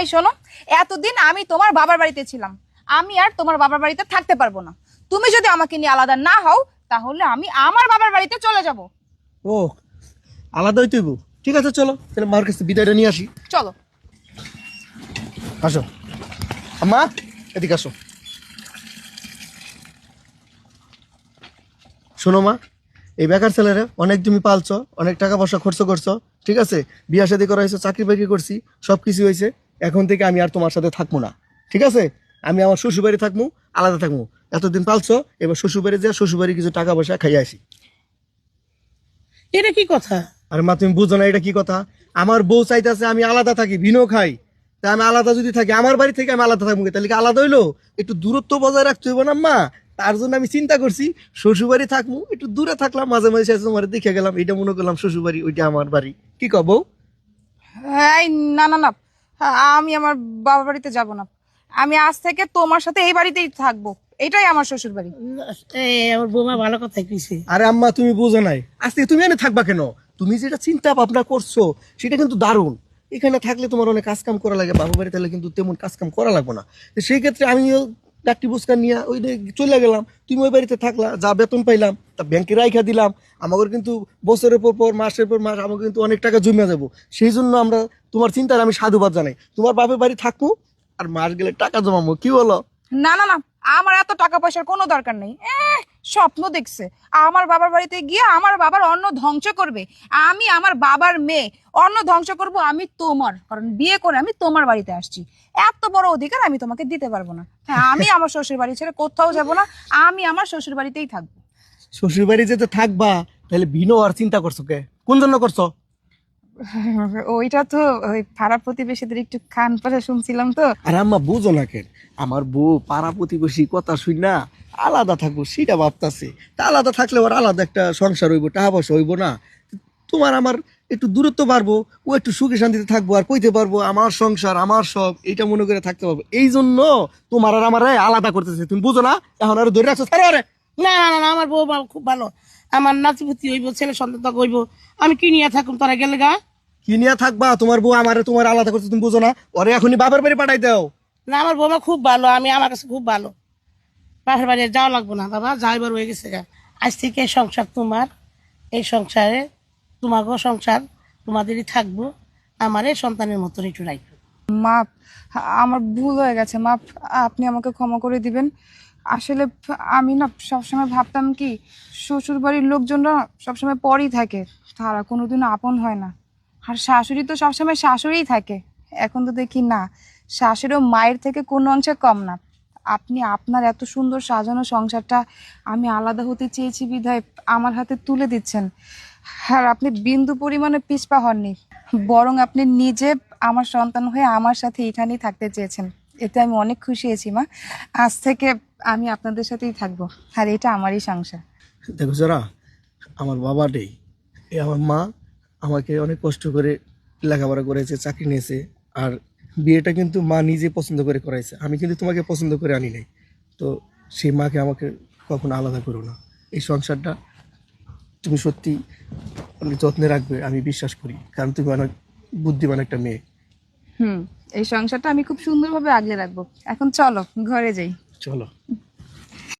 এই শোনো, এতদিন আমি তোমার বাবার বাড়িতে ছিলাম, আমি আর তোমার বাবার বাড়িতে থাকতে পারবো না। তুমি যদি আমাকে নিয়ে আলাদা না হও তাহলে আমি আমার বাবার বাড়িতে চলে যাব। ও আলাদা হইতে হইব, ঠিক আছে চলো তাহলে মার কাছে বিদায়টা নিয়ে আসি। চলো। আসো আম্মা, এদিকে আসো। শোনো মা, এই বেকার ছেলেরা অনেক তুমি পালছো, অনেক টাকা পয়সা খরচ করছো, ঠিক আছে, বিয়া শাদী করা হয়েছে, চাকরি বাকরি করছি, সব কিছু হয়েছে। এখন থেকে আমি আর তোমার সাথে থাকবো না, ঠিক আছে? আমি আমার শ্বশুর বাড়ি থাকবো, আলাদা থাকবো। এতদিন পালছো, এবার শ্বশুর বাড়ি যা শ্বশুর বাড়ি কিছু টাকা পয়সা খাইয়ে আসি। এটা কি কথা? আর মা তুমি বুঝো না এটা কি কথা? আমার বউ চাইতেছে আমি আলাদা থাকি, ভিনো খাই। তা আমি আলাদা যদি থাকি, আমার বাড়ি থেকে আমি আলাদা থাকবো, তাহলে কি আলাদা হইলো? একটু দূরত্ব বজায় রাখতে হইব না মা? তার জন্য আমি চিন্তা করছি শ্বশুর বাড়ি থাকবো, একটু দূরে থাকলাম, মাঝে মাঝে তোমার দেখে গেলাম, এটা মনে করলাম শ্বশুর বাড়ি, ওইটা আমার বাড়ি। কি কব? এই না না না, আমি আমার বাবার বাড়িতে যাব না। আমি আজ থেকে তোমার সাথে এই বাড়িতেই থাকবো, এটাই আমার শ্বশুর বাড়ি। আমার বৌমা ভালো কথা কইছে। আরে আম্মা তুমি বুঝো নাই, আজকে তুমি এনে থাকবা কেন? তুমি যেটা চিন্তা ভাবনা করছো সেটা কিন্তু দারুণ। এখানে থাকলে তোমার অনেক কাজ কাম করা লাগে, বাবু বাড়ি তাহলে কিন্তু তেমন কাজ কাম করা লাগবে না। তো সেই ক্ষেত্রে আমিও ডাক্তি বুসকা নিয়ে ওই চলে গেলাম, তুমি ওই বাড়িতে থাকলা, যা বেতন পাইলাম তা ব্যাংকে রাইখা দিলাম। আমাদের কিন্তু বছরের পর মাসের পর মাস আমাকে কিন্তু অনেক টাকা জমে যাবো। সেই জন্য আমরা তোমার চিন্তার আমি সাধুবাদ জানাই। তোমার বাপের বাড়ি থাকবো আর মাস গেলে টাকা জমাবো, কি বলো? না না না, আমার এত টাকা পয়সার কোনো দরকার নেই। স্বপ্ন দেখছে আমার বাবার বাড়িতে গিয়ে আমার বাবার অন্ন ধ্বংস করবে। আমি আমার বাবার মেয়ে, অন্ন ধ্বংস করব আমি তোমার, কারণ বিয়ে করে আমি তোমার বাড়িতে আসছি। এত বড় অধিকার আমি তোমাকে দিতে পারবো না। হ্যাঁ, আমি আমার শ্বশুর বাড়ি ছেড়ে কোথাও যাব না, আমি আমার শ্বশুর বাড়িতেই থাকবো। শ্বশুর বাড়ি যেতে থাকবা, তাহলে ভিনো আর চিন্তা করছো কে? কোন জন্য করছো? ওইটা তো ওই পাড়া প্রতিবেশীদের একটু খান পাশা শুনছিলাম তো। আর আম্মা বুঝো না কেন, আমার বউ পাড়া প্রতিবেশী কথা শুই না আলাদা থাকবো সেটা ভাবতাছে। তা আলাদা থাকলে ওর আলাদা একটা সংসার হইব, টাকা পয়সা হইব না? তোমার আমার একটু দূরত্ব বাড়বো, ও একটু সুখে শান্তিতে থাকবো, আর কইতে পারবো আমার সংসার আমার সব, এইটা মনে করে থাকতে পারবো। এই জন্য তোমার আর আমার আলাদা করতেছে, তুমি বুঝো না? এখন আর ধরে রাখছো। না না না না, আমার বউ খুব ভালো। আমার নাতিপুতি হইব, ছেলে সন্তান তক হইব। আমি কি নিয়ে থাকুম তোরা গেলে গা? কি নিয়ে থাকবা? তোমার বউ আমার তোমার আলাদা করতে তুমি বুঝো না? ওরে এখনই বাবার বাড়ি পাঠাই দাও। না, আমার বৌমা খুব ভালো, আমি আমার কাছে খুব ভালো। বাপের বাড়ি যাওয়া লাগবো না বাবা, যাইবার হয়ে গেছে গা। আজ থেকে এই সংসার তোমার, এই সংসারে তোমাকেও সংসার তোমাদেরই থাকবো। আমার এই সন্তানের মতন একটু রাখবো। মা, আমার ভুল হয়ে গেছে মা, আপনি আমাকে ক্ষমা করে দিবেন। আসলে আমি না সবসময় ভাবতাম কি শ্বশুর বাড়ির লোকজনরা সবসময় পরই থাকে, তারা কোনোদিনও আপন হয় না। আর শাশুড়ি তো সবসময় শাশুড়িই থাকে। এখন তো দেখি না, শাশুড়িও মায়ের থেকে কোনো অংশে কম না। আপনি আপনার এত সুন্দর সাজানো সংসারটা আমি আলাদা হতে চেয়েছি বিধায় আমার হাতে তুলে দিচ্ছেন। আর আপনি বিন্দু পরিমাণে পিছপা হননি, বরং আপনি নিজে আমার সন্তান হয়ে আমার সাথে এখানেই থাকতে চেয়েছেন। এতে আমি অনেক খুশি হয়েছি মা। আজ থেকে আমি আপনাদের সাথেই থাকবো, আর এটা আমারই সংসার। দেখো যারা, আমার বাবা নেই, আমার মা আমাকে অনেক কষ্ট করে লেখাপড়া করেছে, চাকরি নিয়েছে। আর বিয়েটা কিন্তু মা নিজে পছন্দ করে করাইছে, আমি কিন্তু তোমাকে পছন্দ করে আনি নাই। তো সেই মাকে আমাকে কখনো আলাদা করো না। এই সংসারটা তুমি সত্যি অনেক যত্নে রাখবে আমি বিশ্বাস করি, কারণ তুমি অনেক বুদ্ধিমান একটা মেয়ে। এই সংসারটা আমি খুব সুন্দরভাবে আগলে রাখবো। এখন চলো ঘরে যাই। চলো।